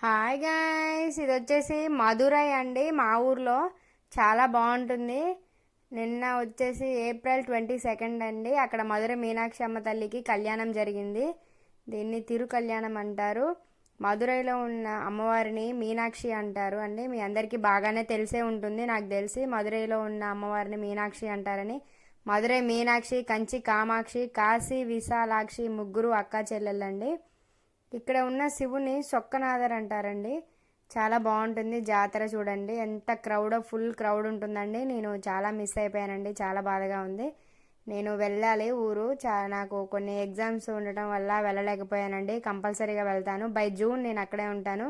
Hi guys, ఇది వచ్చేసి మదురై అండి. మా ఊర్లో చాలా బాగుంటుంది. నిన్న వచ్చేసి April 22 అండి. అక్కడ మధురై మీనాక్షి అమ్మ తల్లికి కళ్యాణం జరిగింది. దీన్ని తిరు కళ్యాణం అంటారు. మదురైలో ఉన్న అమ్మవారిని మీనాక్షి అంటారు అండి. మీ అందరికీ బాగానే తెలిసే ఉంటుంది. నాకు తెలిసి మదురైలో ఉన్న అమ్మవారిని మీనాక్షి అంటారని. మదురై మీనాక్షి, కంచి కామాక్షి, కాశీ విశాలాక్షి ముగ్గురు అక్కా చెల్లెళ్ళండి. ఇక్కడ ఉన్న శివుని సొక్కనాథర్ అంటారండి. చాలా బాగుంటుంది జాతర. చూడండి ఎంత ఫుల్ క్రౌడ్ ఉంటుందండి. నేను చాలా మిస్ అయిపోయానండి. చాలా బాధగా ఉంది. నేను వెళ్ళాలి ఊరు. నాకు కొన్ని ఎగ్జామ్స్ ఉండటం వల్ల వెళ్ళలేకపోయానండి. కంపల్సరీగా వెళ్తాను. బై జూన్ నేను అక్కడే ఉంటాను.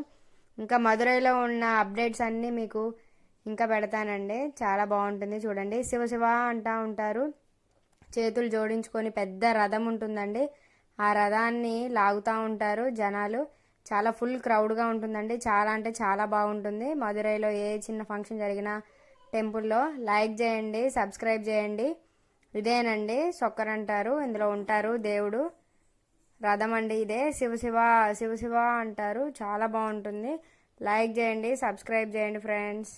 ఇంకా మదురైలో ఉన్న అప్డేట్స్ అన్నీ మీకు ఇంకా పెడతానండి. చాలా బాగుంటుంది. చూడండి శివ శివ అంటూ ఉంటారు. చేతులు జోడించుకొని పెద్ద రథం ఉంటుందండి. ఆ రథాన్ని లాగుతూ ఉంటారు జనాలు. చాలా ఫుల్ క్రౌడ్గా ఉంటుందండి. చాలా అంటే చాలా బాగుంటుంది. మదురైలో ఏ చిన్న ఫంక్షన్ జరిగినా టెంపుల్లో లైక్ చేయండి, సబ్స్క్రైబ్ చేయండి. ఇదేనండి సొక్కర్ అంటారు. ఇందులో ఉంటారు దేవుడు. రథం అండి ఇదే. శివ శివ శివ శివ అంటారు. చాలా బాగుంటుంది. లైక్ చేయండి, సబ్స్క్రైబ్ చేయండి ఫ్రెండ్స్.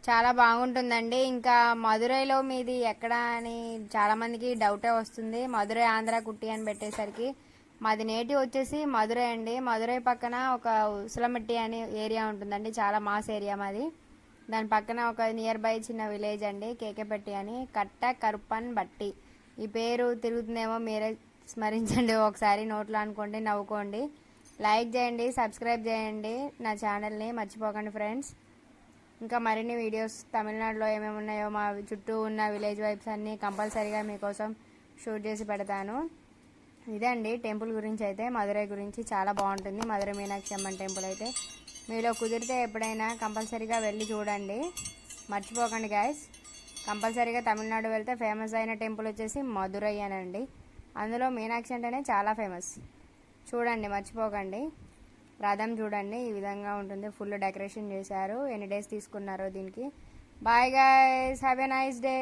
చాలా బాగుంటుందండి. ఇంకా మదురైలో మీది ఎక్కడ అని చాలామందికి డౌటే వస్తుంది. మదురై ఆంధ్ర కుట్టి అని పెట్టేసరికి మాది నేటివ్ వచ్చేసి మదురై అండి. మదురై పక్కన ఒక ఉసలమట్టి అనే ఏరియా ఉంటుందండి. చాలా మాస్ ఏరియా మాది. దాని పక్కన ఒక నియర్ బై చిన్న విలేజ్ అండి, కేకేపట్టి అని. కట్ట కరుప్పన్ బట్టి ఈ పేరు తిరుగుతుందేమో, మీరే స్మరించండి ఒకసారి. నోట్లో అనుకోండి, నవ్వుకోండి. లైక్ చేయండి, సబ్స్క్రైబ్ చేయండి నా ఛానల్ని, మర్చిపోకండి ఫ్రెండ్స్. ఇంకా మరిన్ని వీడియోస్ తమిళనాడులో ఏమేమి ఉన్నాయో మా చుట్టూ ఉన్న విలేజ్ వైబ్స్ అన్నీ కంపల్సరీగా మీకోసం షూట్ చేసి పెడతాను. ఇదే అండి టెంపుల్ గురించి అయితే. మదురై గురించి చాలా బాగుంటుంది. మదురై మీనాక్షి అమ్మన్ టెంపుల్ అయితే మీలో కుదిరితే ఎప్పుడైనా కంపల్సరీగా వెళ్ళి చూడండి. మర్చిపోకండి గాయస్. కంపల్సరీగా తమిళనాడు వెళ్తే ఫేమస్ అయిన టెంపుల్ వచ్చేసి మదురై అనండి. అందులో మీనాక్షి అంటేనే చాలా ఫేమస్. చూడండి, మర్చిపోకండి. రథం చూడండి ఈ విధంగా ఉంటుంది. ఫుల్ డెకరేషన్ చేశారు. ఎన్ని డేస్ తీసుకున్నారో దీనికి. Bye guys, have a nice day.